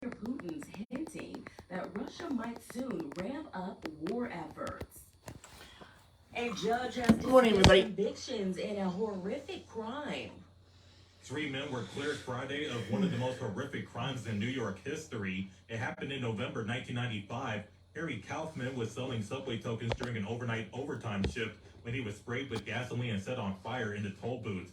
Putin's hinting that Russia might soon ramp up war efforts. A judge has dismissed convictions in a horrific crime. 3 men were cleared Friday of one of the most horrific crimes in New York history. It happened in November 1995. Harry Kaufman was selling subway tokens during an overnight overtime shift when he was sprayed with gasoline and set on fire in the toll booth.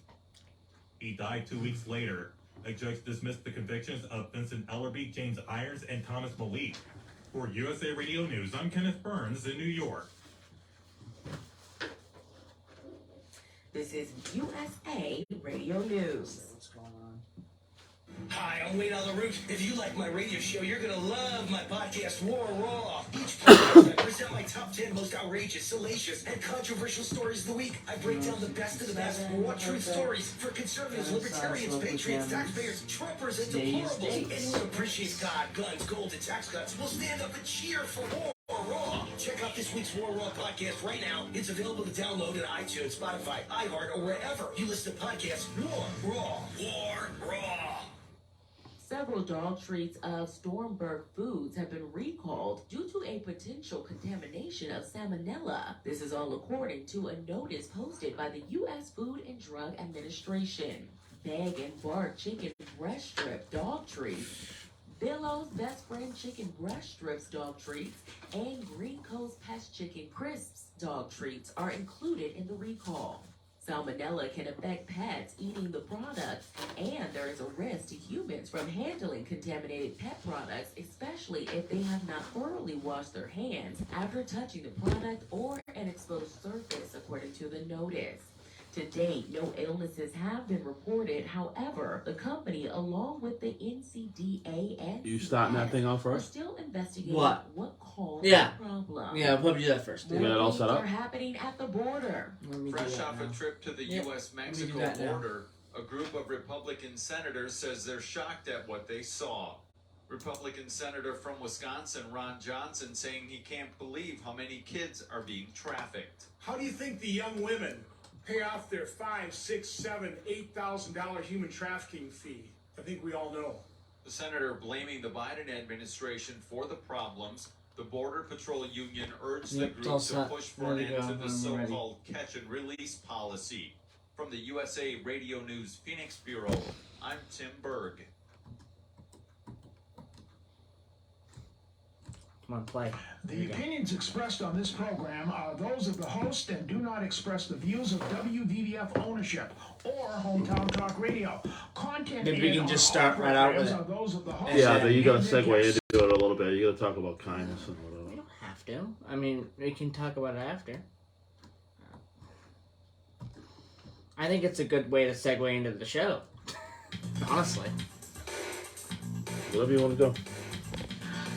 He died 2 weeks later. A judge dismissed the convictions of Vincent Ellerby, James Irons, and Thomas Malik. For USA Radio News, I'm Kenneth Burns in New York. This is USA Radio News. What's going on? Hi, I'm Wayne on the Root. If you like my radio show, you're going to love my podcast, War Raw. Each podcast, I present my top 10 most outrageous, salacious, and controversial stories of the week. I break down the best of the best raw truth stories for conservatives, libertarians, patriots, taxpayers, Trumpers, and deplorables. Anyone who appreciates God, guns, gold, and tax cuts will stand up and cheer for war. Raw. Check out this week's War Raw podcast right now. It's available to download at iTunes, Spotify, iHeart, or wherever you listen to podcasts. War Raw. War Raw. Several dog treats of Stormberg Foods have been recalled due to a potential contamination of salmonella. This is all according to a notice posted by the U.S. Food and Drug Administration. Bag and Bark Chicken Breast Strip Dog Treats, Billow's Best Friend Chicken Breast Strips Dog Treats, and Green Coast Pest Chicken Crisps Dog Treats are included in the recall. Salmonella can affect pets eating the products, and there is a risk to humans from handling contaminated pet products, especially if they have not thoroughly washed their hands after touching the product or an exposed surface, according to the notice. To date, no illnesses have been reported. However, the company, along with the NCDA and you starting that thing off first? are still investigating what caused the problem. Yeah, I'll probably do that first. You got it all set up? Are happening at the border. Fresh off a trip to the U.S.-Mexico border, a group of Republican senators says they're shocked at what they saw. Republican Senator from Wisconsin, Ron Johnson, saying he can't believe how many kids are being trafficked. How do you think the young women pay off their $5,000, $6,000, $7,000, $8,000 human trafficking fee? I think we all know. The senator blaming the Biden administration for the problems. The Border Patrol Union urged the group to push for an end to the so-called catch and release policy. From the USA Radio News Phoenix Bureau, I'm Tim Berg. Come on, play. The opinions expressed on this program are those of the host and do not express the views of WVVF ownership or Hometown Talk Radio. Content Maybe we can just start right out with it. Yeah, you gotta segue into it a little bit. You gotta talk about kindness and whatever. We don't have to. I mean, we can talk about it after. I think it's a good way to segue into the show. Honestly. Whatever you want to do.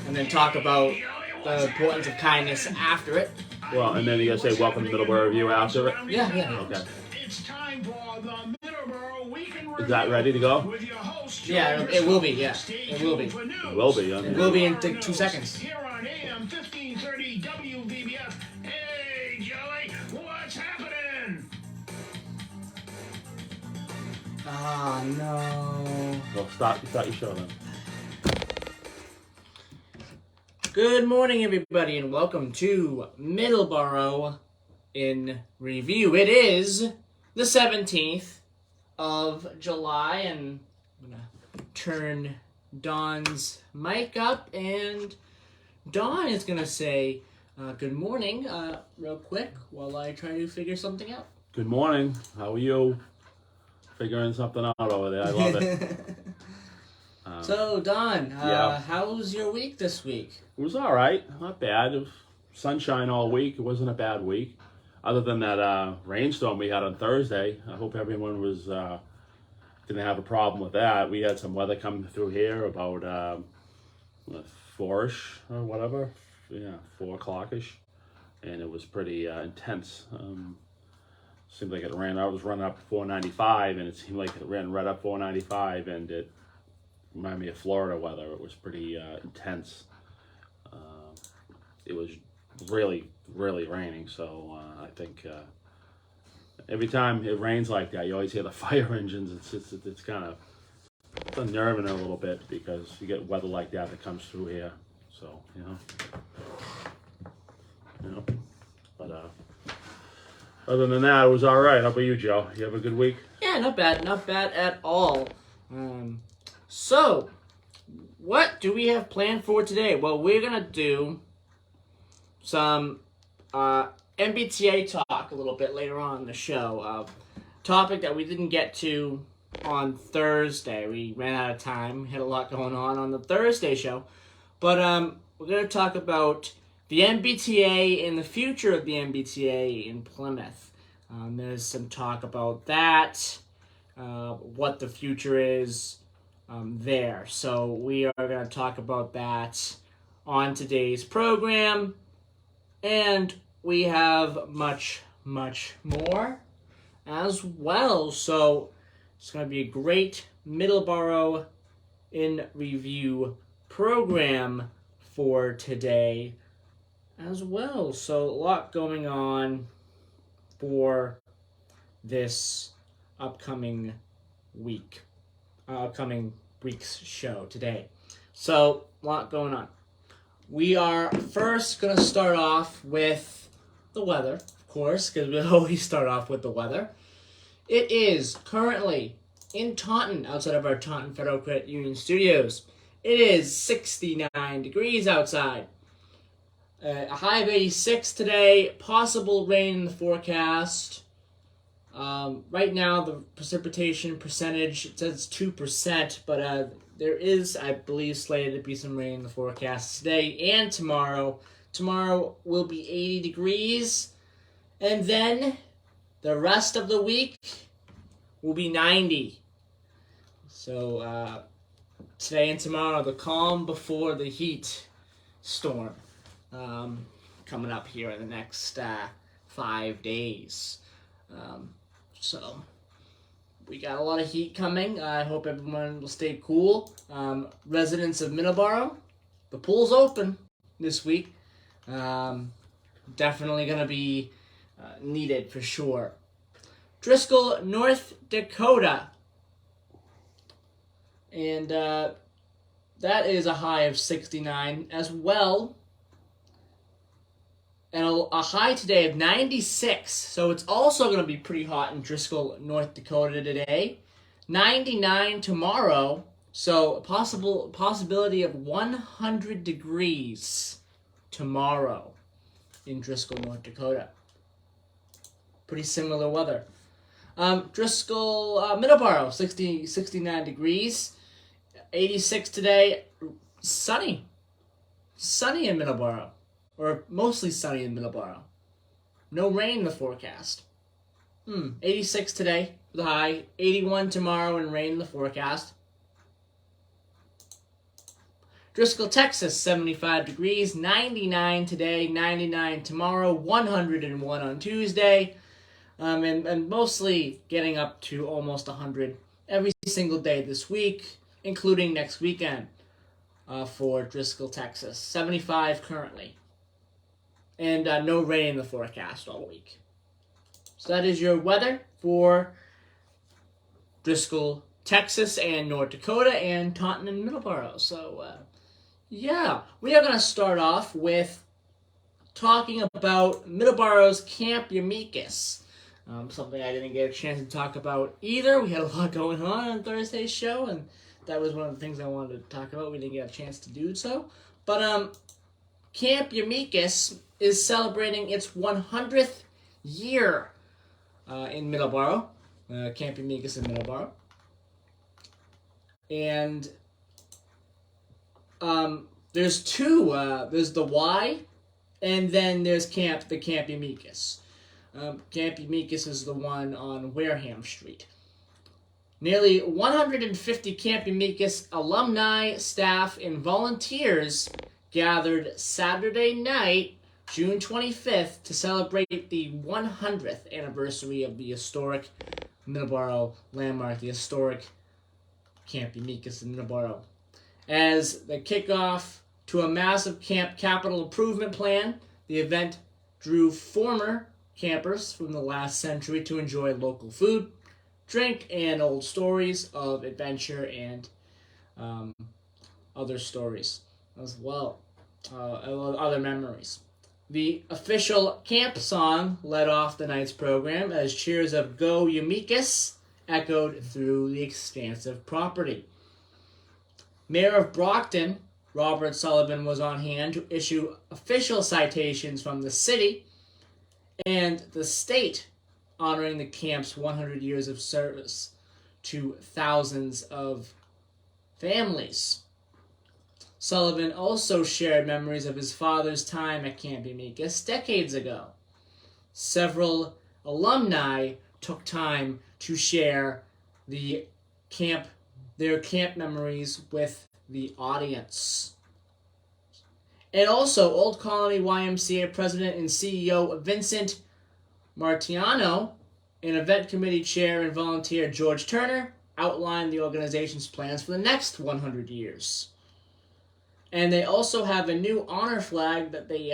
And then talk about the importance of kindness after it. Well, and then you gotta say welcome to Middleboro Review after it? Yeah. Okay. It's time for the Middleboro Weekend Review. Is that ready to go? With your host, Yeah, it will be, yeah. It will be. It will be. It will be in 2 seconds. Here on AM 1530 WVBF. Hey, Joey, what's happening? Ah, no. Well, start your show then. Good morning, everybody, and welcome to Middleboro in Review. It is the 17th of July, and I'm going to turn Dawn's mic up, and Dawn is going to say good morning real quick while I try to figure something out. Good morning. How are you? Figuring something out over there. I love it. So, Dawn, yeah. How's your week this week? It was all right. Not bad. It was sunshine all week. It wasn't a bad week. Other than that rainstorm we had on Thursday. I hope everyone was didn't have a problem with that. We had some weather coming through here about 4-ish or whatever. Yeah, 4 o'clock-ish. And it was pretty intense. Seemed like it ran. I was running up 495, and it seemed like it ran right up 495, and it reminded me of Florida weather. It was pretty intense. It was really, really raining, so I think every time it rains like that, you always hear the fire engines. It's kind of unnerving a little bit because you get weather like that comes through here. So, but other than that, it was all right. How about you, Joe? You have a good week? Yeah, not bad at all. So, what do we have planned for today? Well, we're gonna do some MBTA talk a little bit later on in the show. Topic that we didn't get to on Thursday. We ran out of time. We had a lot going on the Thursday show. But we're going to talk about the MBTA and the future of the MBTA in Plymouth. There's some talk about that, what the future is there. So we are going to talk about that on today's program. And we have much, much more as well. So it's going to be a great Middleboro in Review program for today as well. So a lot going on for this upcoming week's show today. So a lot going on. We are first going to start off with the weather, of course, because we always start off with the weather. It is currently in Taunton, outside of our Taunton Federal Credit Union studios. It is 69 degrees outside. A high of 86 today. Possible rain in the forecast. Right now, the precipitation percentage, it says 2%, but there is, I believe, slated to be some rain in the forecast today and tomorrow. Tomorrow will be 80 degrees. And then the rest of the week will be 90. So today and tomorrow, the calm before the heat storm coming up here in the next 5 days. So we got a lot of heat coming. I hope everyone will stay cool. Residents of Middleboro, the pool's open this week. Definitely going to be needed for sure. Driscoll, North Dakota. And that is a high of 69 as well. And a high today of 96. So it's also going to be pretty hot in Driscoll, North Dakota today. 99 tomorrow. So a possibility of 100 degrees tomorrow in Driscoll, North Pretty similar weather. Driscoll, Middleboro, 69 degrees. 86 today. Sunny. Sunny in Middleboro. Or mostly sunny in Middleboro. No rain in the forecast. 86 today, the high. 81 tomorrow and rain in the forecast. Driscoll, Texas, 75 degrees. 99 today, 99 tomorrow, 101 on Tuesday. And mostly getting up to almost 100 every single day this week, including next weekend for Driscoll, Texas. 75 currently. And no rain in the forecast all week. So that is your weather for Driscoll, Texas, and North Dakota, and Taunton and Middleboro. So, yeah, we are going to start off with talking about Middleboro's Camp Yamicus. Something I didn't get a chance to talk about either. We had a lot going on Thursday's show, and that was one of the things I wanted to talk about. We didn't get a chance to do so. But Camp Yamicus is celebrating its 100th year in Middleboro. Camp Yamicus in Middleboro. And there's two. There's the Y, and then there's the Camp Yamicus. Camp Yamicus is the one on Wareham Street. Nearly 150 Camp Yamicus alumni, staff, and volunteers gathered Saturday night, June 25th, to celebrate the 100th anniversary of the historic Middleboro landmark, the historic Camp Yamicus in Middleboro. As the kickoff to a massive camp capital improvement plan, the event drew former campers from the last century to enjoy local food, drink, and old stories of adventure and other stories as well, other memories. The official camp song led off the night's program as cheers of "Go Umicus" echoed through the expansive property. Mayor of Brockton, Robert Sullivan, was on hand to issue official citations from the city and the state honoring the camp's 100 years of service to thousands of families. Sullivan also shared memories of his father's time at Camp Amicus decades ago. Several alumni took time to share their camp memories with the audience. And also, Old Colony YMCA President and CEO Vincent Martiano and Event Committee Chair and volunteer George Turner outlined the organization's plans for the next 100 years. And they also have a new honor flag that they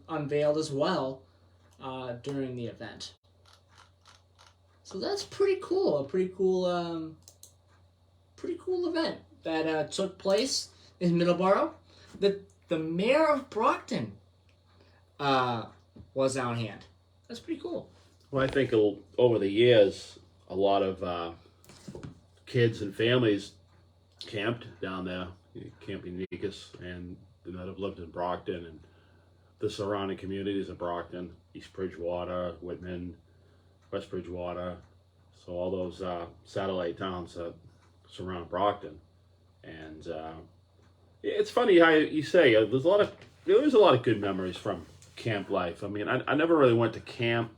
unveiled as well during the event. So that's pretty cool. A pretty cool event that took place in Middleboro. The mayor of Brockton was on hand. That's pretty cool. Well, I think over the years, a lot of kids and families camped down there, Camp Amicus, and that have lived in Brockton and the surrounding communities of Brockton, East Bridgewater, Whitman, West Bridgewater, so all those satellite towns that surround Brockton. And it's funny how you say there was a lot of good memories from camp life. I mean, I never really went to camp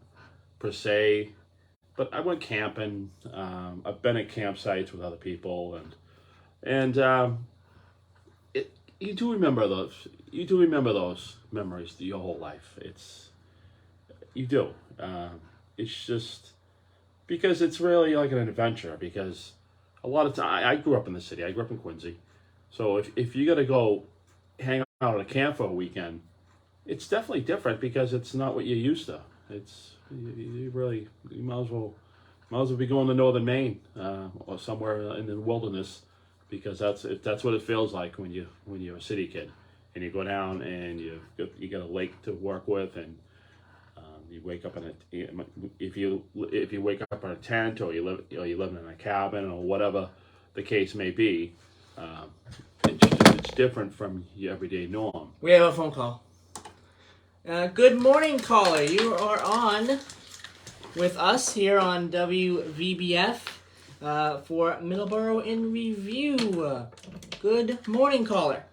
per se, but I went camping. I've been at campsites with other people, and you do remember those. You do remember those memories your whole life. You do. It's just because it's really like an adventure. Because a lot of time, I grew up in the city. I grew up in Quincy. So if you got to go hang out at a camp for a weekend, it's definitely different because it's not what you're used to. You might as well be going to northern Maine or somewhere in the wilderness, because that's what it feels like when you're a city kid and you go down and you got a lake to work with, and you wake up if you wake up in a tent, or you live in a cabin, or whatever the case may be. It's different from your everyday norm. We have a phone call. Good morning, caller. You are on with us here on WVBF for Middleboro in Review. Good morning, caller.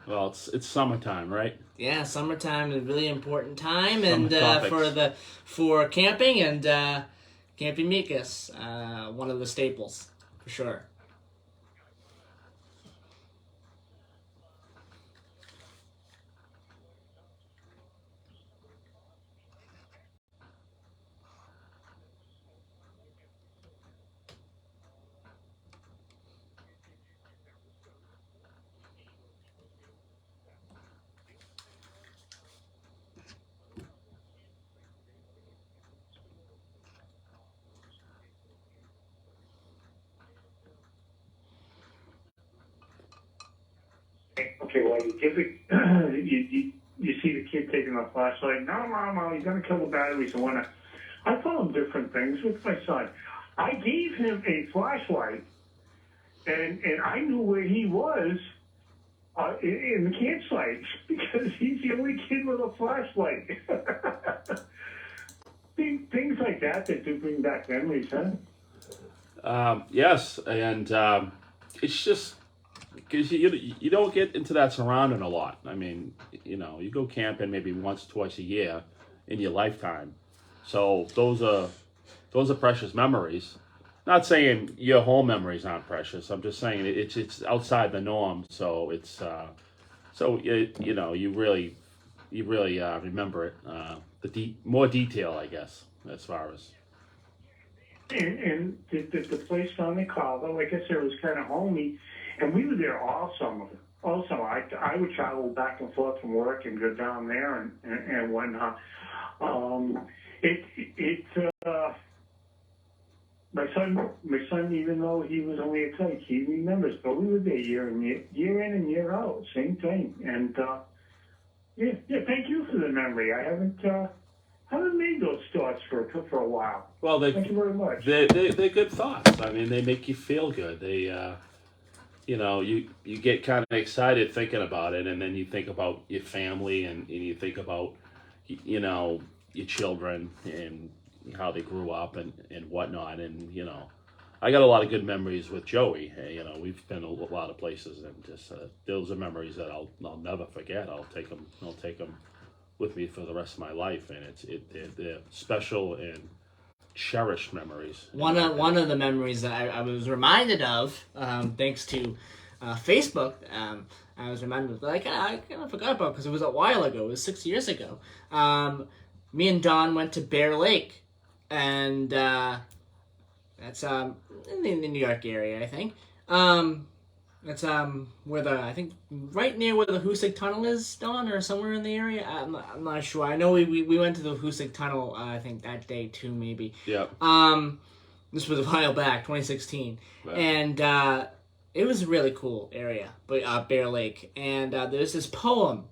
Well, it's summertime, right? Yeah, summertime is a really important time, and for camping and Camp Amicus, one of the staples for sure. Okay, well, you see the kid taking a flashlight. No, Mom, he's going to kill the batteries and whatnot. I told him different things with my son. I gave him a flashlight, and I knew where he was in the campsite because he's the only kid with a flashlight. Things like that do bring back memories, huh? Yes, and it's just because you don't get into that surrounding a lot. I mean, you go camping maybe once, twice a year in your lifetime, so those are precious memories. Not saying your home memories aren't precious. I'm just saying it's outside the norm. So it's you really remember it. More detail, I guess, as far as. And the place on the Colorado, like I said, was kind of homey, and we were there all summer. also, I would travel back and forth from work and go down there and whatnot. My son, even though he was only a kid, he remembers. But we were there year in and year out, same thing. And thank you for the memory. I haven't made those thoughts for a while. Well, thank you very much. They're good thoughts. I mean, they make you feel good. They, you get kind of excited thinking about it, and then you think about your family, and you think about, your children and how they grew up and whatnot. And, I got a lot of good memories with Joey. We've been a lot of places, and just those are memories that I'll never forget. I'll take them with me for the rest of my life, and they're special and cherished memories. One of the memories that I was reminded of, thanks to Facebook, I was reminded of, I kind of forgot about, because it was a while ago. It was 6 years ago. Me and Don went to Bear Lake, and that's in the New York area, I think. That's where I think right near where the Hoosick Tunnel is, Don, or somewhere in the area. I'm not sure. I know we went to the Hoosick Tunnel. I think that day too, maybe. Yeah. This was a while back, 2016, wow. And it was a really cool area, but Bear Lake. And there's this poem.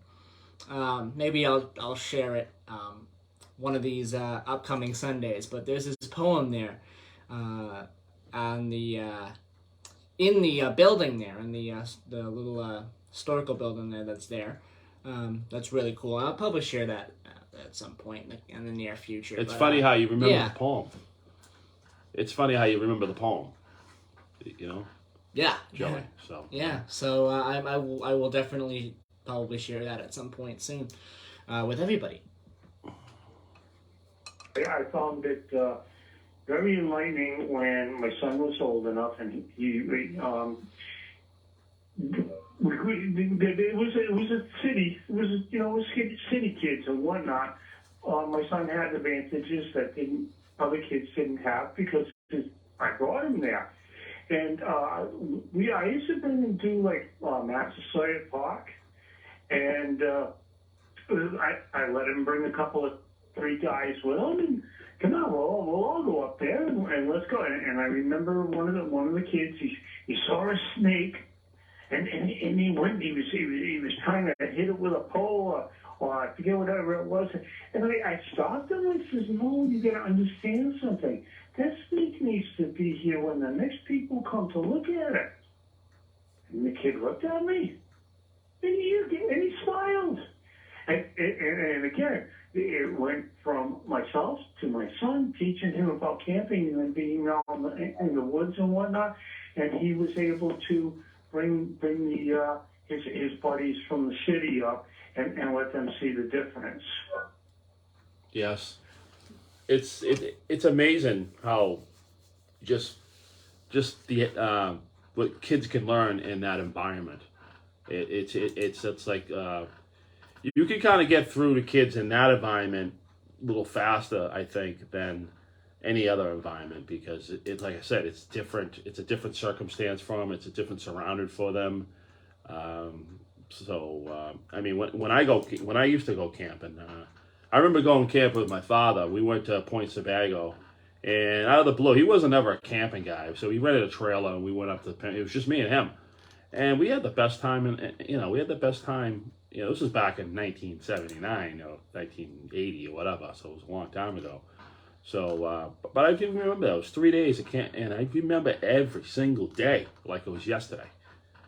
Maybe I'll share it one of these upcoming Sundays. But there's this poem there on the. In the building there, in the little historical building there that's there. That's really cool. I'll probably share that at some point in the near future. It's funny how you remember the poem. It's funny how you remember the poem. Yeah. Joey. So. Yeah. So I will definitely probably share that at some point soon with everybody. I found it very enlightening when my son was old enough, and it was a city. It was city kids and whatnot. My son had advantages that other kids didn't have because I brought him there, and I used to bring him to like Massasoit Park, and I let him bring a couple of 3 guys with him, and come on, we'll all go up there and let's go. And I remember one of the kids, he saw a snake, and he went. He was trying to hit it with a pole or I forget whatever it was. And I stopped him and I says, "No, you got to understand something. That snake needs to be here when the next people come to look at it." And the kid looked at me, and he smiled. And again, it went from myself to my son, teaching him about camping and then being out in the woods and whatnot. And he was able to bring his buddies from the city up and let them see the difference. Yes, it's amazing how just the what kids can learn in that environment. It's like. You can kind of get through to kids in that environment a little faster, I think, than any other environment, because it's like I said, it's different. It's a different circumstance for them. It's a different surrounding for them. I mean, when I used to go camping, I remember going camping with my father. We went to Point Sebago, and out of the blue, he wasn't ever a camping guy, so he rented a trailer and we went up to it was just me and him, and we had the best time. This was back in 1979 or 1980 or whatever, so it was a long time ago. So, but I do remember those 3 days and I remember every single day like it was yesterday.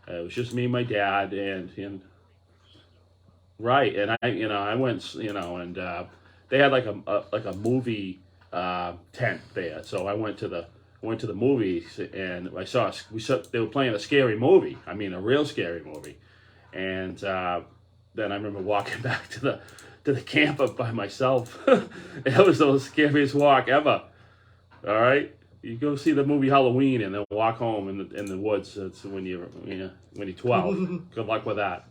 It was just me and my dad, and right, and I went, and they had like a movie tent there, so I went to the movies, and they were playing a scary movie. I mean, a real scary movie, and. Then I remember walking back to the camp up by myself. It was the scariest walk ever. All right, you go see the movie Halloween and then walk home in the woods. That's when you're 12. Good luck with that.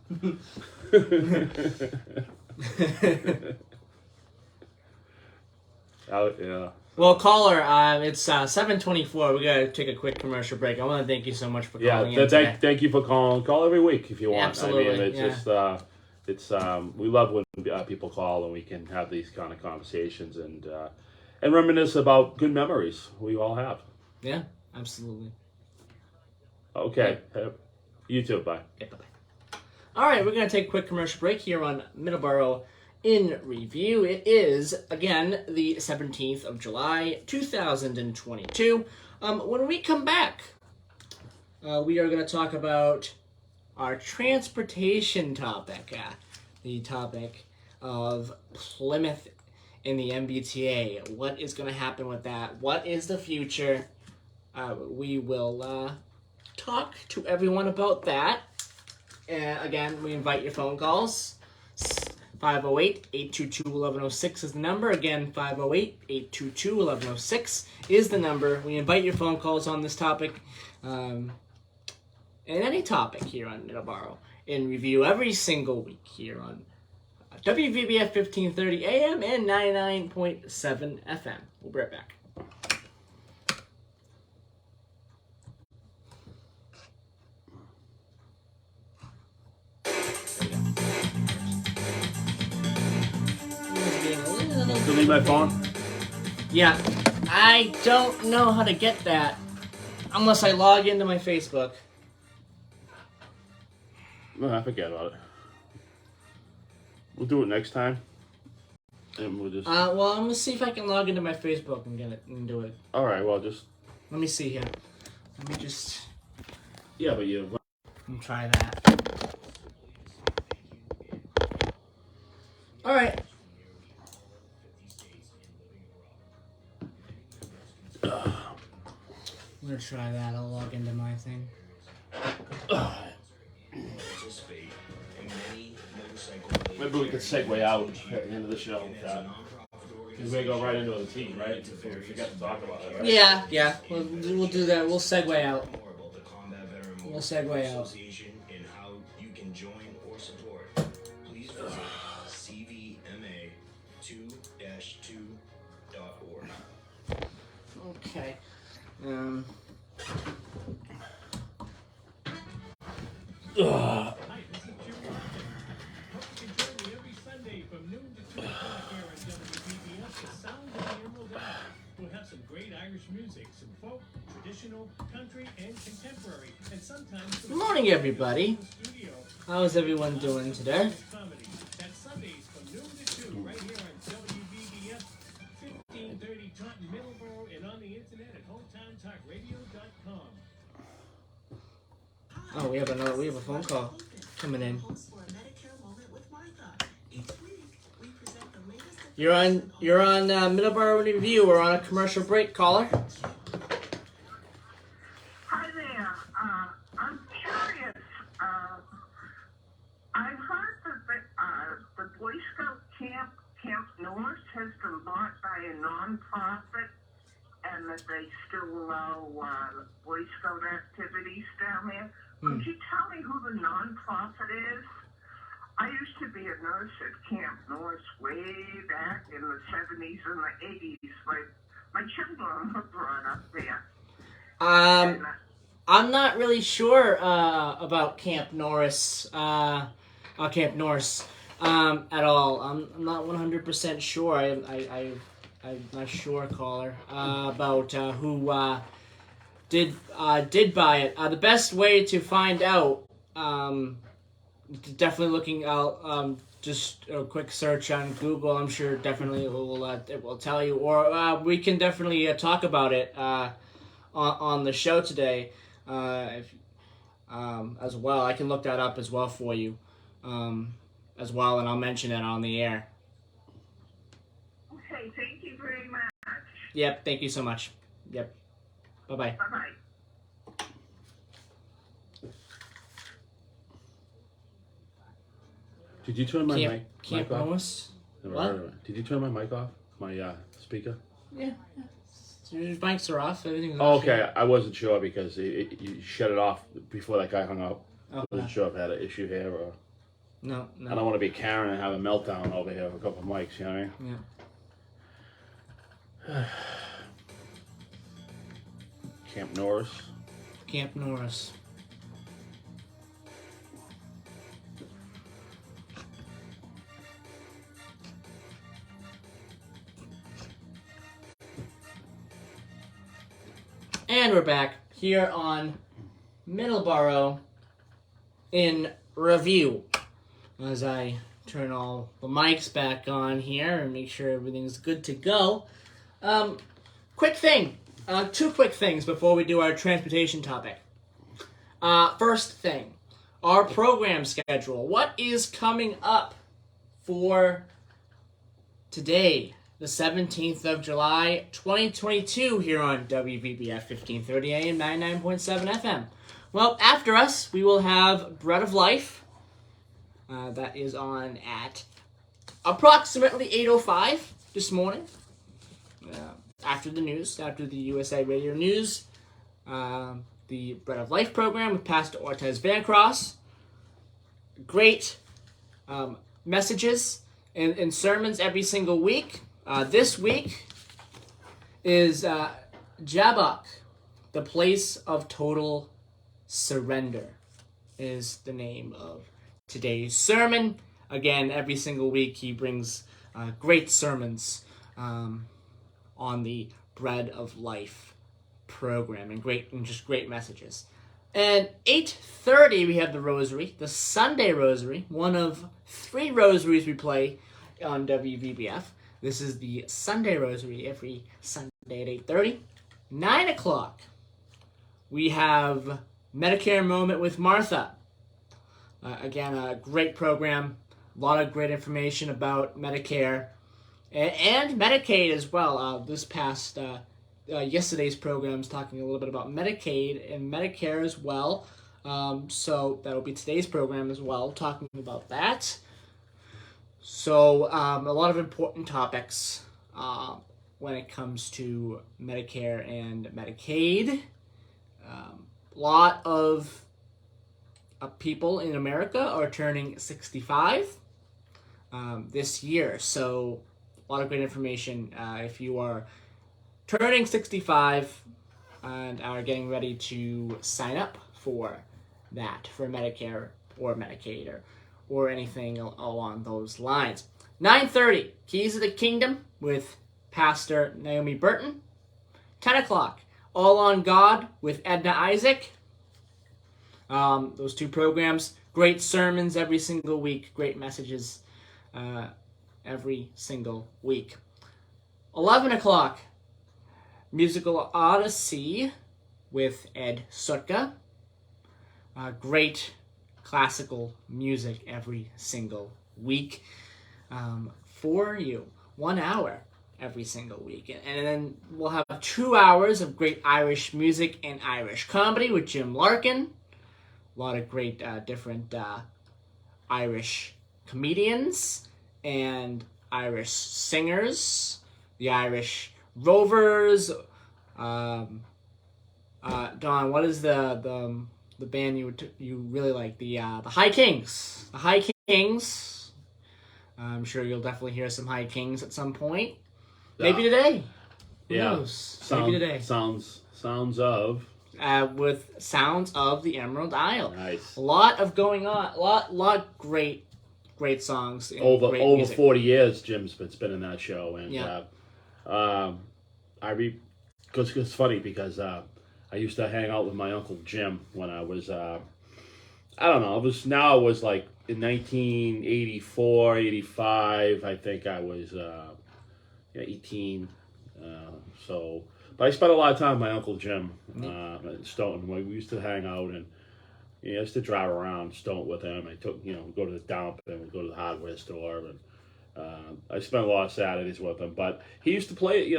Yeah. Well, caller, it's 7:24. We gotta take a quick commercial break. I want to thank you so much for calling in today. Thank you for calling. Call every week if you want. Absolutely, I mean, it's just we love when people call and we can have these kind of conversations and reminisce about good memories we all have. Yeah, absolutely. Okay, you too. Bye. Yeah, bye. All right, we're gonna take a quick commercial break here on Middleboro in Review. It is again the 17th of July, 2022. When we come back, we are going to talk about our transportation topic, the topic of Plymouth in the MBTA. What is going to happen with that? What is the future? We will talk to everyone about that. Again, we invite your phone calls. 508-822-1106 is the number. Again, 508-822-1106 is the number. We invite your phone calls on this topic and any topic here on Middleboro in Review every single week here on WVBF 1530 AM and 99.7 FM. We'll be right back. Delete my phone? Yeah, I don't know how to get that unless I log into my Facebook. No, I forget about it. We'll do it next time. And we'll just... well, I'm gonna see if I can log into my Facebook and get it and do it. Alright, well, just... Let me see here. Let me just... Yeah, but you... Let me try that. Alright. I'm gonna try that. I'll log into my thing. Maybe we could segue out at the end of the show. Because we go right into the team, right? So we forget to talk about it, right? Yeah. We'll do that. We'll segue out. We'll segue out. And how you can join or support. Please visit cvma2-2.org. Okay. Hi, this is Jim Ryan. Hope you can join me every Sunday from noon to 2 o'clock here on WBBS, The Sounds of the Emerald Isle. We'll have some great Irish music, some folk, traditional, country, and contemporary, and sometimes... Good morning, everybody. How's everyone doing today? That's Sundays from noon to 2 right here on WBBS 1530 Taunton, Middleboro, and on the internet at hometowntalkradio.com. Oh, we have a phone call coming in. You're on Middleboro Review. We're on a commercial break, caller. Hi there. I'm curious. I've heard that the Boy Scout Camp North has been bought by a non-profit, and that they still allow Boy Scout activities down there. Could you tell me who the non-profit is? I used to be a nurse at Camp North way back in the 70s and the 80s. My children were brought up there. I'm not really sure about Camp Norris, at all. I'm not 100% sure. I'm not sure, caller, about who did buy it. The best way to find out, definitely looking out, just a quick search on Google. I'm sure definitely it will tell you, or we can definitely talk about it on the show today, as well. I can look that up as well for you, as well, and I'll mention it on the air. Okay, thank you very much. Yep, thank you so much. Yep. Bye-bye. Bye-bye. Did you turn my mic Camp off? Norris? Never What? heard of it. Did you turn my mic off? My speaker? Yeah. Your mics are off. Everything's Oh, off. okay. I wasn't sure because you shut it off before that guy hung up. I Okay. wasn't sure if I had an issue here or... No. I don't want to be Karen and have a meltdown over here with a couple of mics, you know what I mean? Yeah. Camp Norris. Camp Norris. And we're back here on Middleboro in review. As I turn all the mics back on here and make sure everything's good to go. Quick thing. Two quick things before we do our transportation topic. First thing, our program schedule. What is coming up for today, the 17th of July, 2022, here on WVBF 1530 AM, 99.7 FM? Well, after us, we will have Bread of Life. That is on at approximately 8:05 this morning. After the news, after the USA Radio News, the Bread of Life program with Pastor Ortez Vancross. Great messages and sermons every single week. This week is Jabbok, the place of total surrender, is the name of today's sermon. Again, every single week he brings great sermons on the Bread of Life program and just great messages. And 8:30 we have the Rosary, the Sunday Rosary, one of 3 rosaries we play on WVBF. This is the Sunday Rosary every Sunday at 8:30. 9 o'clock we have Medicare Moment with Martha. Again, a great program, a lot of great information about Medicare and Medicaid as well. This past yesterday's program is talking a little bit about Medicaid and Medicare as well. So that will be today's program as well, talking about that. So a lot of important topics when it comes to Medicare and Medicaid. A lot of people in America are turning 65 this year. So a lot of great information if you are turning 65 and are getting ready to sign up for that, for Medicare or Medicaid or anything along those lines. 9:30, Keys of the Kingdom with Pastor Naomi Burton. 10 o'clock, All on God with Edna Isaac. Those 2 programs, great sermons every single week, great messages every single week. 11 o'clock, Musical Odyssey with Ed Sutka. Great classical music every single week for you. 1 hour every single week. And then we'll have 2 hours of great Irish music and Irish comedy with Jim Larkin. A lot of great different Irish comedians and Irish singers. The Irish Rovers. Don, what is the band you really like? The High Kings. The High Kings. I'm sure you'll definitely hear some High Kings at some point. Maybe today. Who knows? Maybe today. Sounds of. With Sounds of the Emerald Isle. Nice. A lot of going on. A lot great songs. Over great music. 40 years, Jim's been in that show, and it's funny because I used to hang out with my Uncle Jim when I was I was like in 1984, 85. I think I was 18. But I spent a lot of time with my Uncle Jim at Stoughton. We used to hang out and I used to drive around Stoughton with him. I took we'd go to the dump and we'd go to the hardware store, and I spent a lot of Saturdays with him. But he used to play,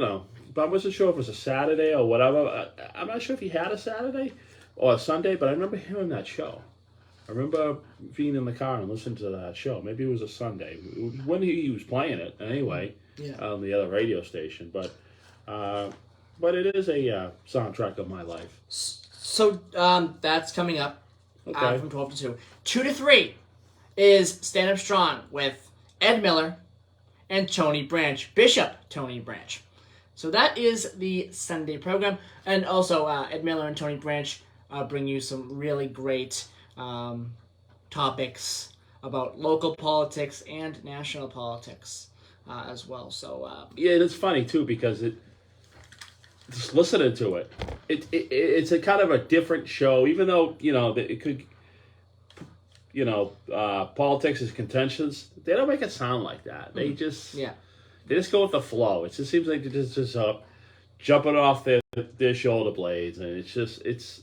but I wasn't sure if it was a Saturday or whatever. I'm not sure if he had a Saturday or a Sunday, but I remember hearing that show. I remember being in the car and listening to that show. Maybe it was a Sunday when he was playing it anyway on the other radio station. But it is a soundtrack of my life. So that's coming up from 12 to 2. 2 to 3 is Stand Up Strong with Ed Miller and Tony Branch, Bishop Tony Branch. So that is the Sunday program. And also, Ed Miller and Tony Branch bring you some really great topics about local politics and national politics as well. So yeah, it's funny too because just listening to it's a kind of a different show, even though it could, politics is contentious. They don't make it sound like that. They just they just go with the flow. It just seems like they're just jumping off their shoulder blades, and it's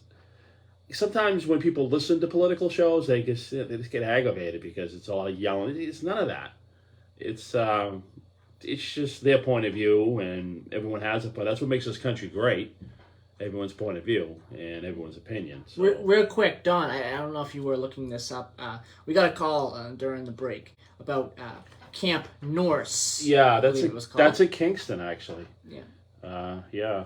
sometimes when people listen to political shows, they just get aggravated because it's all yelling. It's none of that. It's just their point of view, and everyone has it. But that's what makes this country great. Everyone's point of view and everyone's opinion. So. Real quick, Don, I don't know if you were looking this up. We got a call during the break about Camp Norse. Yeah, that's at Kingston, actually. Yeah. Yeah.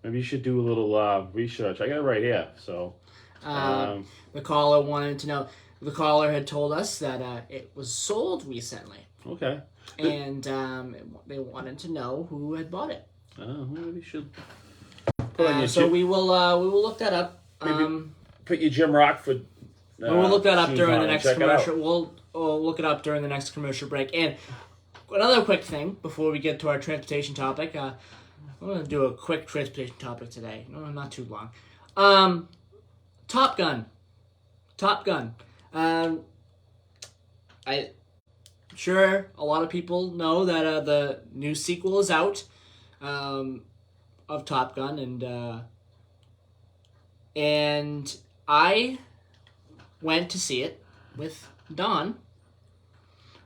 Maybe you should do a little research. I got it right here. So. The caller wanted to know. The caller had told us that it was sold recently. Okay. And they wanted to know who had bought it. Maybe you should. So we will look that up. Put your Jim Rockford. We'll look that up during the next commercial. We'll look it up during the next commercial break. And another quick thing before we get to our transportation topic. I'm going to do a quick transportation topic today. No, not too long. Top Gun. I'm sure a lot of people know that the new sequel is out of Top Gun, and I went to see it with Don,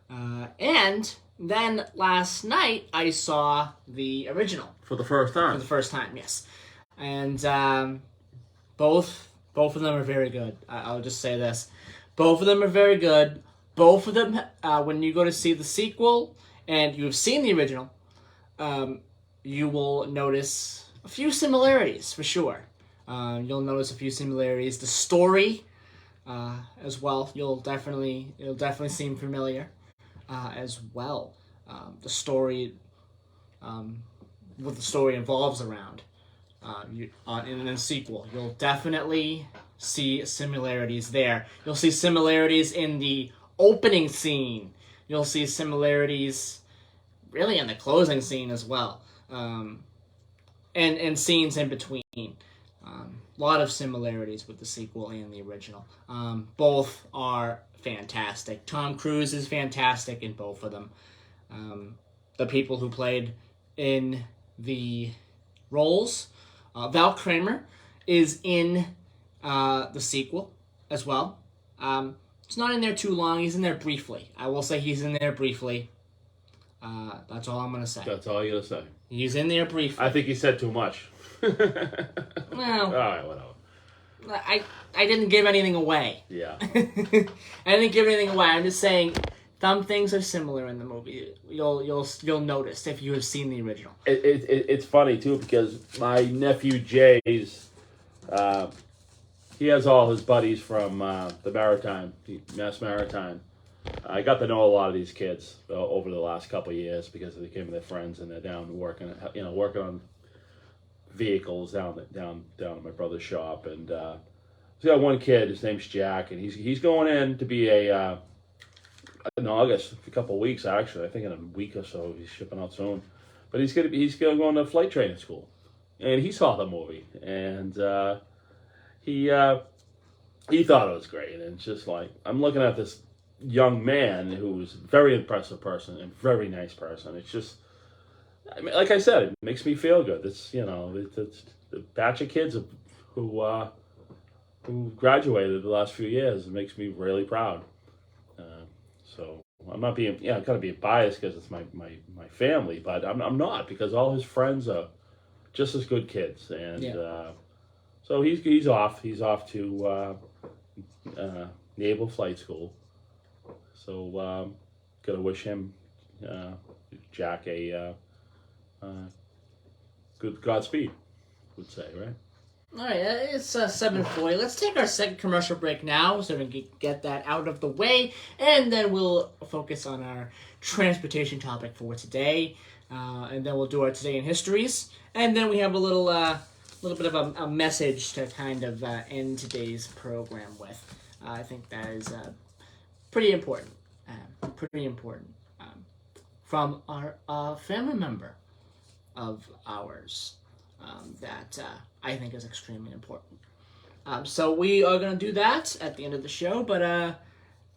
and then last night I saw the original for the first time. Yes, and both of them are very good. I'll just say this: both of them are very good. Both of them, when you go to see the sequel and you have seen the original, you will notice a few similarities for sure. You'll notice a few similarities. The story, as well, it'll definitely seem familiar, as well. The story, what the story involves around, in the sequel, you'll definitely see similarities there. You'll see similarities in the opening scene. You'll see similarities, really, in the closing scene as well. And scenes in between. A lot of similarities with the sequel and the original. Both are fantastic. Tom Cruise is fantastic in both of them. The people who played in the roles, Val Kramer is in the sequel as well. He's not in there too long. He's in there briefly. I will say he's in there briefly. That's all I'm going to say. That's all you're going to say. He's in there briefly. I think he said too much. Well, all right, whatever. I didn't give anything away. Yeah. I didn't give anything away. I'm just saying some things are similar in the movie. You'll notice if you have seen the original. It's funny too because my nephew Jay's he has all his buddies from the Mass Maritime. I got to know a lot of these kids over the last couple of years because they became their friends, and they're down working on vehicles down at my brother's shop. And so I got one kid. His name's Jack, and he's going in to be in August, a couple of weeks actually. I think in a week or so he's shipping out soon. But he's gonna go to flight training school, and he saw the movie, and he thought it was great. And it's just like I'm looking at this young man who's a very impressive person and very nice person. It's just, I mean, like I said, it makes me feel good. It's it's the batch of kids who graduated the last few years. It makes me really proud. So I'm not being, I'm kind of being biased because it's my family, but I'm not, because all his friends are just as good kids, and so he's off to Naval Flight School. So gonna wish him, Jack, a good Godspeed, would say, right? All right, it's 7:40. Let's take our second commercial break now so we can get that out of the way, and then we'll focus on our transportation topic for today, and then we'll do our Today in Histories, and then we have a little bit of a message to kind of end today's program with. I think that is pretty important, from our family member of ours. That I think is extremely important. So we are going to do that at the end of the show, but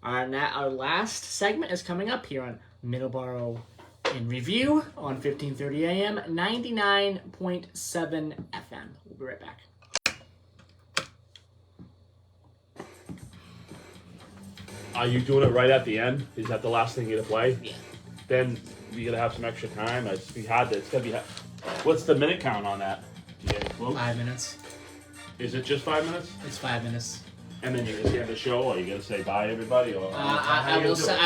our last segment is coming up here on Middleboro in Review on 1530 AM, 99.7 FM. We'll be right back. Are you doing it right at the end? Is that the last thing you're going to play? Yeah. Then you're going to have some extra time. It's going to be... What's the minute count on that? 5 minutes. Is it just 5 minutes? It's 5 minutes. And then you're going to end the show, or are you going to say bye, everybody? Or I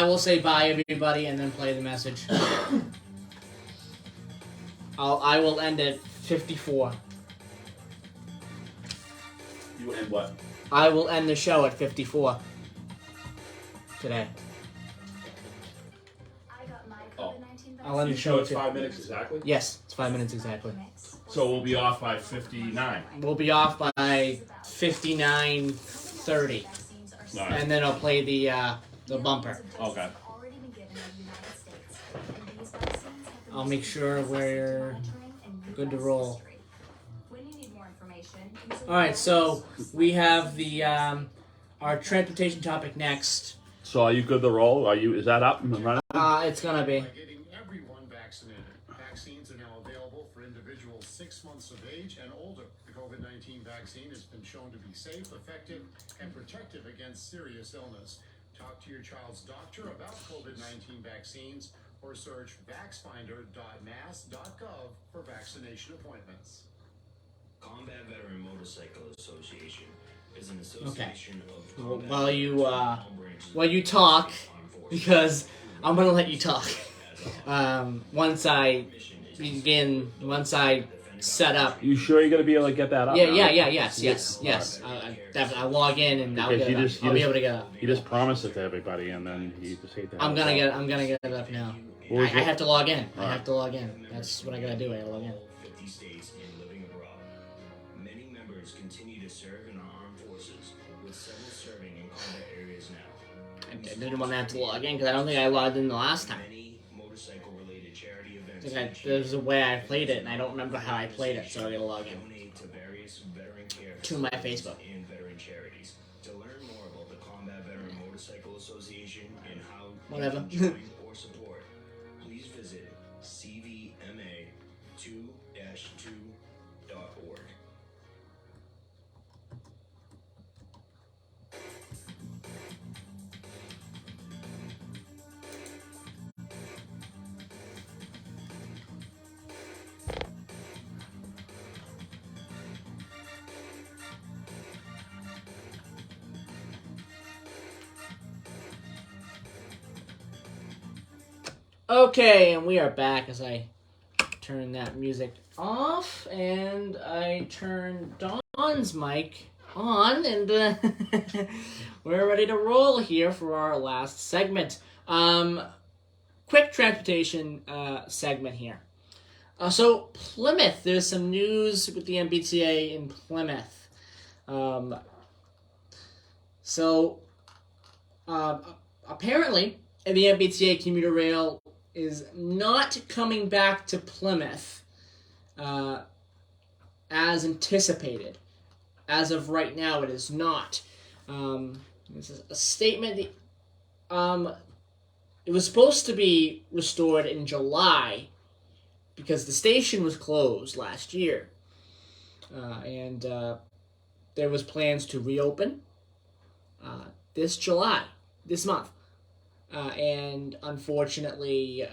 will say bye, everybody, and then play the message. I will end at 54. You end what? I will end the show at 54 today. I'll end the show at 5 minutes exactly? Yes, it's 5 minutes exactly. So we'll be off by 59. We'll be off by 59:30. Right. And then I'll play the bumper. Okay. I'll make sure we're good to roll. Alright, so we have the our transportation topic next. So are you good to roll? Is that up and running? It's gonna be. Getting everyone vaccinated. Vaccines are now available for individuals 6 months of age and older. The COVID-19 vaccine has been shown to be safe, effective, and protective against serious illness. Talk to your child's doctor about COVID-19 vaccines or search vaxfinder.mass.gov for vaccination appointments. Combat Veteran Motorcycle Association is an association of combat while you talk, because I'm gonna let you talk. Once I set up. You sure you're gonna be able to get that up? Yes. I'll log in and I'll be able to get it up. You just promised it to everybody, and then you just hate that. I'm gonna get it up now. I have to log in. I have to log in. That's what I gotta do. I gotta log in. 50 states and living abroad. Many members continue to serve in our armed forces, with several serving in combat areas now. I didn't want to have to log in because I don't think I logged in the last time. Many motorcycle-related charity events. There's a way I played it, and I don't remember how I played it, so I gotta log in. Donate to various veteran care to my Facebook and veteran charities. To learn more about the Combat Veteran Motorcycle Association and how whatever. you can join or support, please visit cvma2-2.org. Okay, and we are back as I turn that music off, and I turn Don's mic on, and we're ready to roll here for our last segment. Quick transportation segment here. So Plymouth, there's some news with the MBTA in Plymouth. Apparently, the MBTA commuter rail is not coming back to Plymouth as anticipated. As of right now, it is not. This is a statement. It was supposed to be restored in July because the station was closed last year. And there was plans to reopen this month. And unfortunately,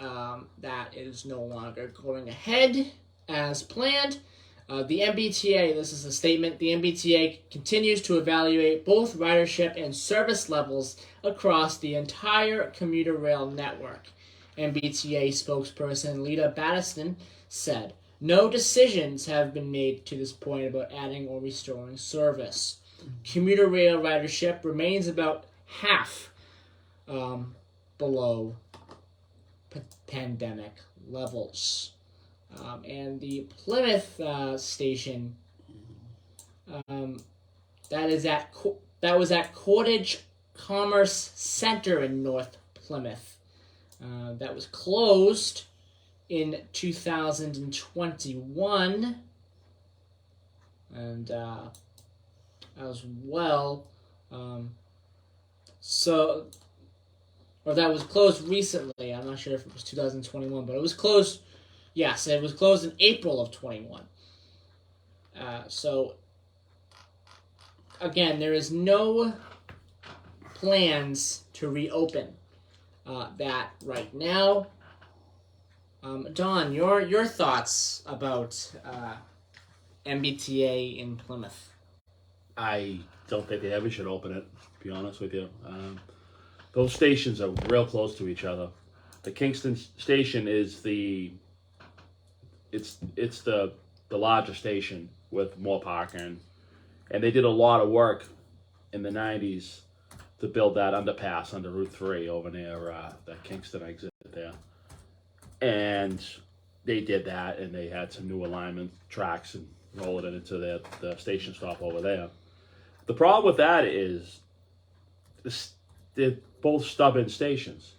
that is no longer going ahead as planned. The MBTA, this is a statement, the MBTA continues to evaluate both ridership and service levels across the entire commuter rail network. MBTA spokesperson Lita Battiston said, No decisions have been made to this point about adding or restoring service. Commuter rail ridership remains about half below pandemic levels. And the Plymouth station that was at Cottage Commerce Center in North Plymouth. That was closed in 2021, and as well, that was closed recently. I'm not sure if it was 2021, but it was closed. Yes, it was closed in April of 21. So again, there is no plans to reopen that right now. Don, your thoughts about MBTA in Plymouth? I don't think they ever should open it, to be honest with you. Those stations are real close to each other. The Kingston station is the larger station with more parking, and they did a lot of work in the 90s to build that underpass under Route 3 over near the Kingston exit there. And they did that, and they had some new alignment tracks and rolled it into the station stop over there. The problem with that is they're both stubborn stations,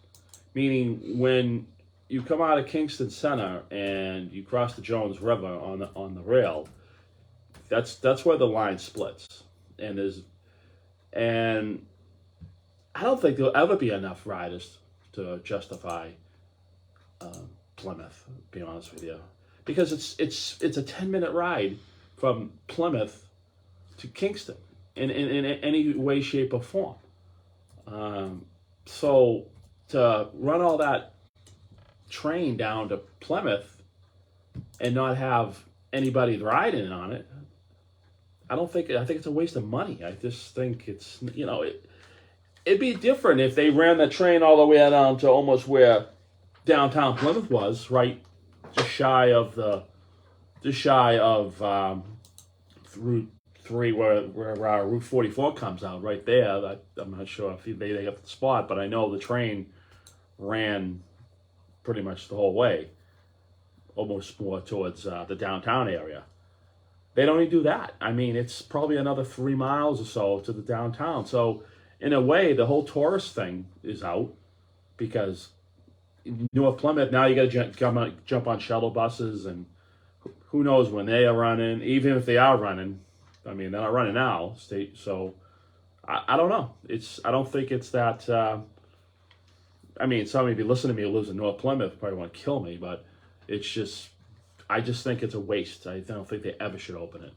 meaning when you come out of Kingston Center and you cross the Jones River on the rail, that's where the line splits, and I don't think there'll ever be enough riders to justify Plymouth, to be honest with you, because it's a 10-minute ride from Plymouth to Kingston in any way, shape, or form. So to run all that train down to Plymouth and not have anybody riding on it, I think it's a waste of money. I just think it's, it'd be different if they ran the train all the way down to almost where downtown Plymouth was, right, just shy of Route 3, where Route 44 comes out, right there. I'm not sure if they got the spot, but I know the train ran pretty much the whole way, almost more towards the downtown area. They don't even do that. I mean, it's probably another 3 miles or so to the downtown. So in a way, the whole tourist thing is out, because North Plymouth, now you got to jump on shuttle buses, and who knows when they are running. Even if they are running, I mean, they're not running now. So I don't know. I don't think it's that. I mean, somebody be listening to me who lives in North Plymouth probably want to kill me, but it's just, I just think it's a waste. I don't think they ever should open it.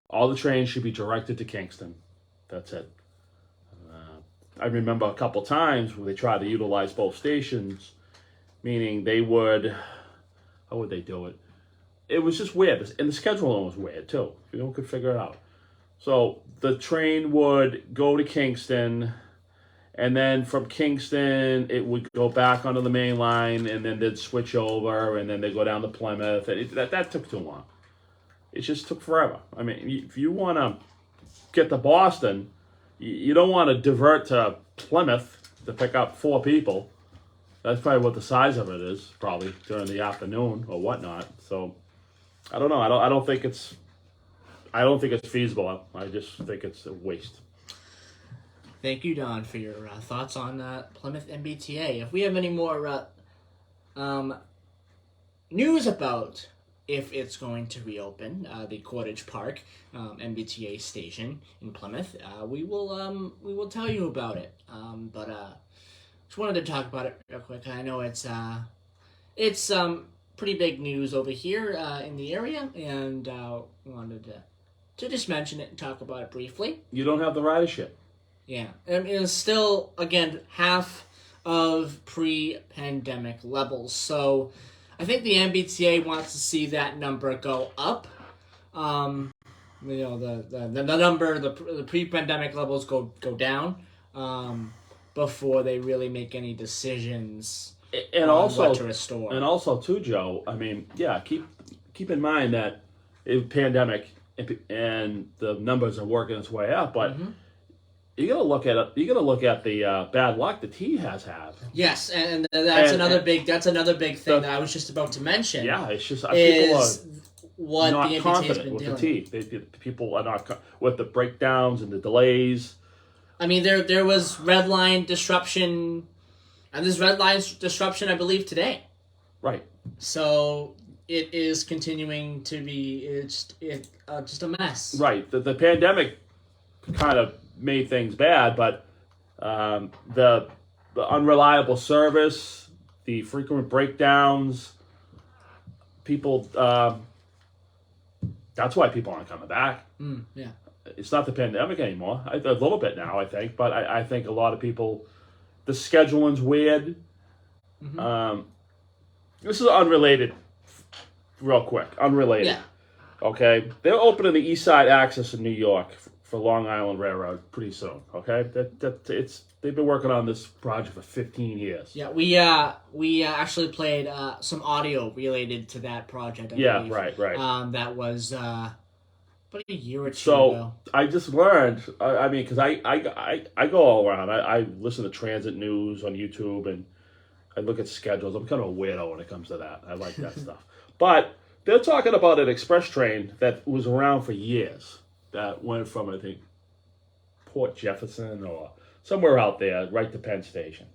All the trains should be directed to Kingston. That's it. I remember a couple times when they tried to utilize both stations, meaning they would, how would they do it? It was just weird, and the scheduling was weird too. No one could figure it out. So the train would go to Kingston, and then from Kingston it would go back onto the main line, and then they'd switch over, and then they'd go down to Plymouth. And that took too long. It just took forever. I mean, if you want to get to Boston, you don't want to divert to Plymouth to pick up 4 people. That's probably what the size of it is, probably during the afternoon or whatnot. So I don't know. I don't think it's feasible. I just think it's a waste. Thank you, Don, for your thoughts on Plymouth MBTA. If we have any more news about if it's going to reopen the Cottage Park MBTA station in Plymouth, we will tell you about it. But just wanted to talk about it real quick. I know it's pretty big news over here in the area, and wanted to just mention it and talk about it briefly. You don't have the ridership. Yeah, I mean, it's still, again, half of pre-pandemic levels. So I think the MBTA wants to see that number go up. The pre-pandemic levels go down before they really make any decisions and on also what to restore. And also too, Joe. I mean, yeah, keep in mind that pandemic and the numbers are working its way up, but you got to look at it. You got to look at the bad luck the team has had. Yes, and that's another big thing that I was just about to mention. Yeah, it's just is people are what not the MBTA confident has been with dealing the team. People are not with the breakdowns and the delays. I mean, there was red line disruption, and there's red line disruption, I believe, today. Right. So it is continuing to be just a mess. Right. The pandemic kind of made things bad, but the unreliable service, the frequent breakdowns, people. That's why people aren't coming back. Yeah. It's not the pandemic anymore. A little bit now, I think, but I think a lot of people. The scheduling's weird. This is unrelated. Real quick, unrelated. Yeah. Okay, they're opening the East Side Access in New York for Long Island Railroad pretty soon. Okay, they've been working on this project for 15 years. Yeah, we actually played some audio related to that project. I believe. Right. That was about a year or two So ago. I just learned. I mean, because I go all around. I listen to transit news on YouTube and I look at schedules. I'm kind of a weirdo when it comes to that. I like that stuff. But they're talking about an express train that was around for years. That went from, I think, Port Jefferson or somewhere out there, right to Penn Station.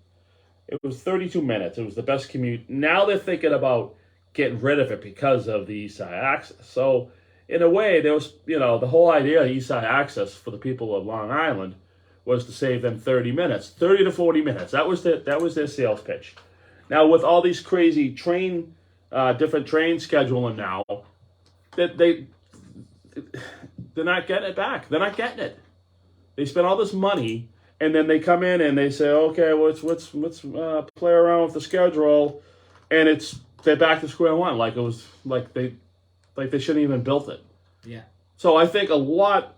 It was 32 minutes. It was the best commute. Now they're thinking about getting rid of it because of the East Side Access. So, in a way, there was, the whole idea of East Side Access for the people of Long Island was to save them 30 minutes, 30 to 40 minutes. That was their sales pitch. Now, with all these crazy different train scheduling now, they're not getting it back. They're not getting it. They spend all this money, and then they come in and they say, okay, let's play around with the schedule, and they're back to square one. Like it was like they shouldn't even built it. Yeah. So I think a lot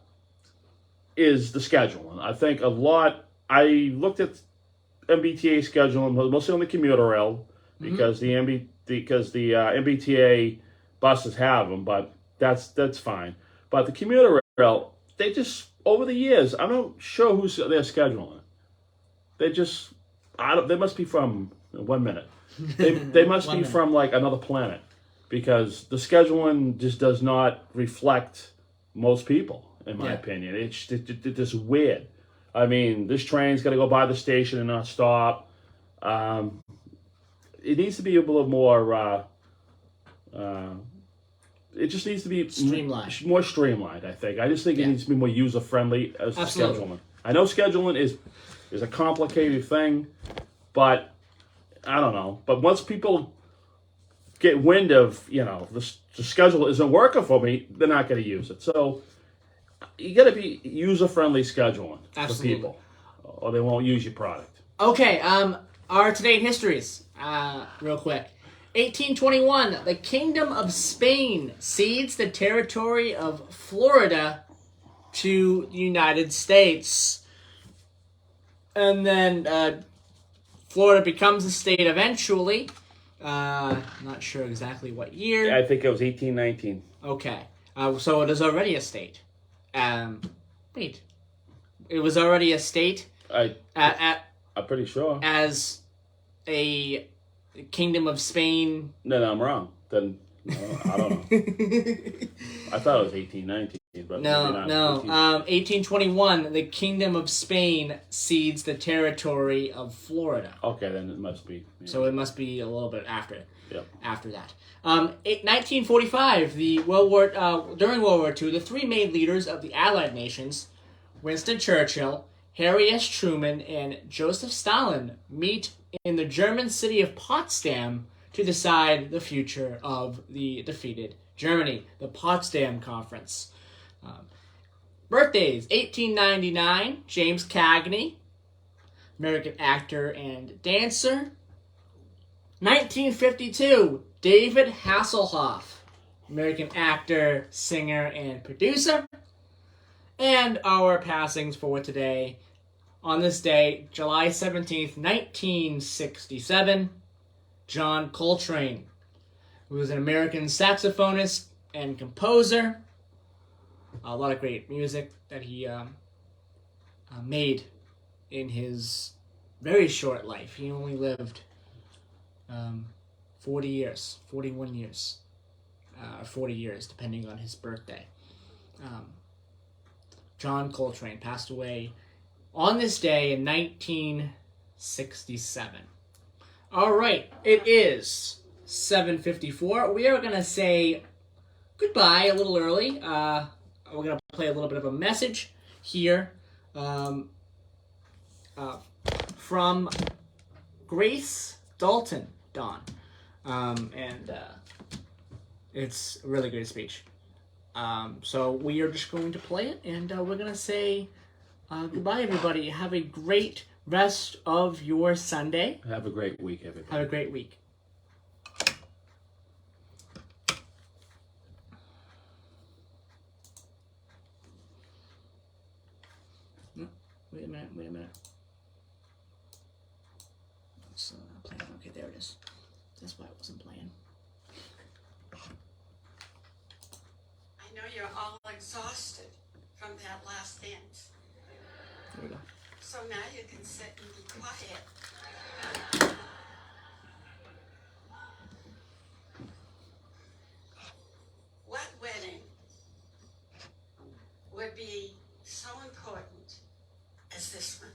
is the scheduling. I think a lot. I looked at MBTA scheduling mostly on the commuter rail because the MBTA buses have them, but that's fine. But the commuter rail, they just over the years, I'm not sure who's they're scheduling. They just they must be from 1 minute. They must be from like another planet because the scheduling just does not reflect most people, in my opinion. It's just weird. I mean, this train's got to go by the station and not stop. It needs to be a little more. It just needs to be more streamlined. I think. I just think it needs to be more user friendly as scheduling. I know scheduling is a complicated thing, but I don't know. But once people get wind of the schedule isn't working for me, they're not going to use it. So you got to be user friendly scheduling for people, or they won't use your product. Okay. Our today in histories. Real quick. 1821, the Kingdom of Spain cedes the territory of Florida to the United States. And then Florida becomes a state eventually. Not sure exactly what year. I think it was 1819. Okay. So it is already a state. Wait. It was already a state? I'm pretty sure. As a Kingdom of Spain. No, I'm wrong. Then I don't know. I thought it was 1819, but no. maybe not. 1821, the Kingdom of Spain cedes the territory of Florida. Okay, then it must be. Yeah. So it must be a little bit after. Yep. After that. 1945, during World War II, the three main leaders of the Allied nations, Winston Churchill, Harry S. Truman, and Joseph Stalin, meet in the German city of Potsdam to decide the future of the defeated Germany, the Potsdam Conference. Birthdays, 1899, James Cagney, American actor and dancer. 1952, David Hasselhoff, American actor, singer, and producer. And our passings for today. On this day, July 17th, 1967, John Coltrane, who was an American saxophonist and composer. A lot of great music that he made in his very short life. He only lived 40 years, 41 years, 40 years, depending on his birthday. John Coltrane passed away on this day in 1967. All right, it is 7:54. We are going to say goodbye a little early. We're going to play a little bit of a message here from Grace Dalton, Dawn. And it's a really great speech. So we are just going to play it, and we're going to say goodbye, everybody. Have a great rest of your Sunday. Have a great week, everybody. Have a great week. Wait a minute. It's playing. Okay, there it is. That's why it wasn't playing. I know you're all exhausted from that last dance. There we go. So now you can sit and be quiet. What wedding would be so important as this one?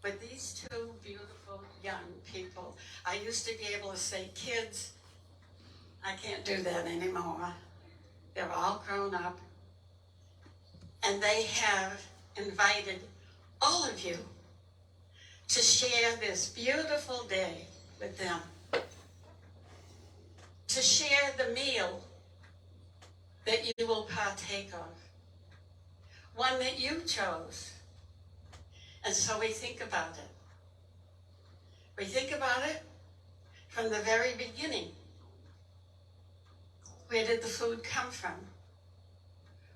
But these two beautiful young people, I used to be able to say kids. I can't do that anymore. They're all grown up. And they have invited all of you to share this beautiful day with them. To share the meal that you will partake of. One that you chose. And so we think about it. We think about it from the very beginning. Where did the food come from?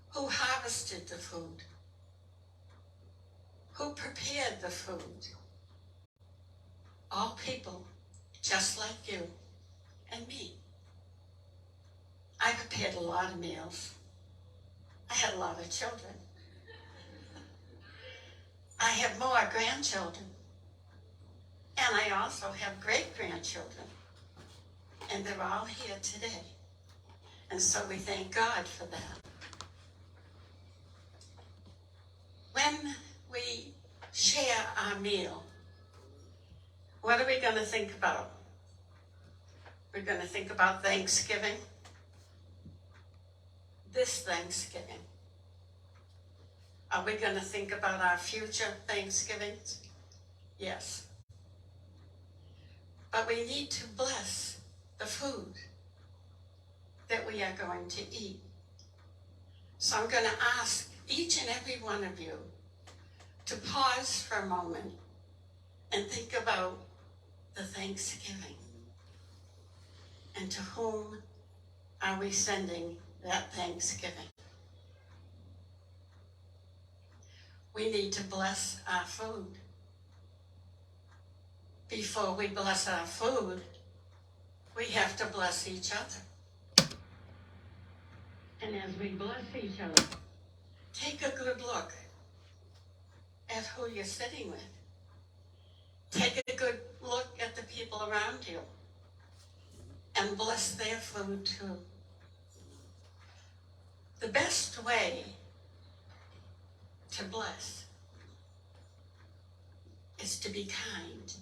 Who harvested the food? Who prepared the food? All people just like you and me. I prepared a lot of meals. I had a lot of children. I have more grandchildren. And I also have great-grandchildren. And they're all here today. And so we thank God for that. When we share our meal, what are we going to think about? We're going to think about Thanksgiving. This Thanksgiving. Are we going to think about our future Thanksgivings? Yes. But we need to bless the food that we are going to eat. So I'm going to ask each and every one of you to pause for a moment and think about the Thanksgiving. And to whom are we sending that Thanksgiving? We need to bless our food. Before we bless our food, we have to bless each other. And as we bless each other, take a good look at who you're sitting with. Take a good look at the people around you and bless their food too. The best way to bless is to be kind.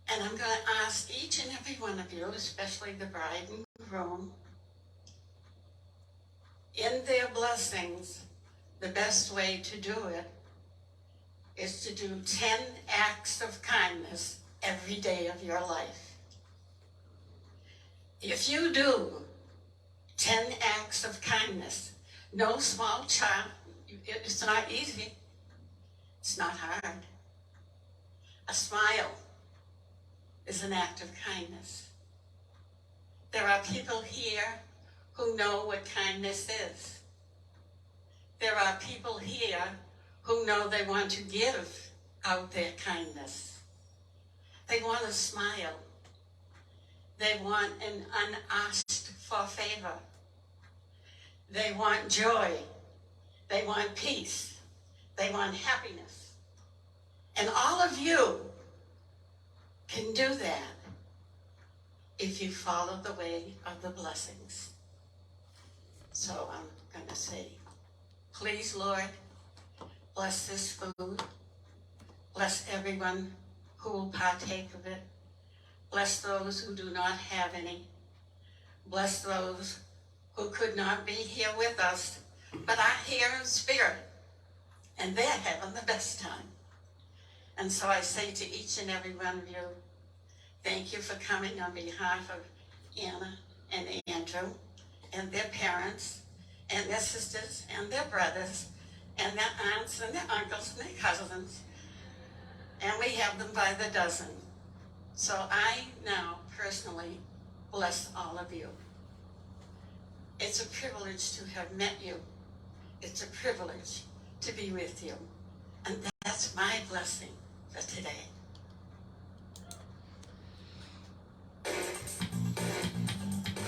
And I'm going to ask each and every one of you, especially the bride and groom, in their blessings, the best way to do it is to do 10 acts of kindness every day of your life. If you do 10 acts of kindness, no small child, it's not easy, it's not hard. A smile is an act of kindness. There are people here who know what kindness is. There are people here who know they want to give out their kindness. They want a smile. They want an unasked for favor. They want joy. They want peace. They want happiness. And all of you can do that if you follow the way of the blessings. So I'm going to say, please, Lord, bless this food. Bless everyone who will partake of it. Bless those who do not have any. Bless those who could not be here with us, but are here in spirit. And they're having the best time. And so I say to each and every one of you, thank you for coming on behalf of Anna and Andrew and their parents and their sisters and their brothers and their aunts and their uncles and their cousins. And we have them by the dozen. So I now personally bless all of you. It's a privilege to have met you. It's a privilege to be with you. And that's my blessing for today.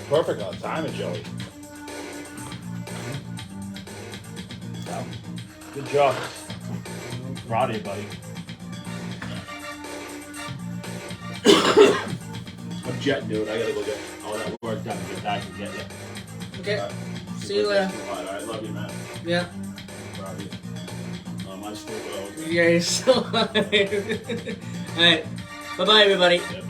Perfect on timing, Joey. Well, good job. Proud of you, buddy. I'm jetting, dude. I gotta go get all that work done and get back and get you. Okay. Right. See you later. I love you, man. Yeah. Proud of you. I'm still going. Yeah, you're still alive. Alright. Bye-bye, everybody. Yep.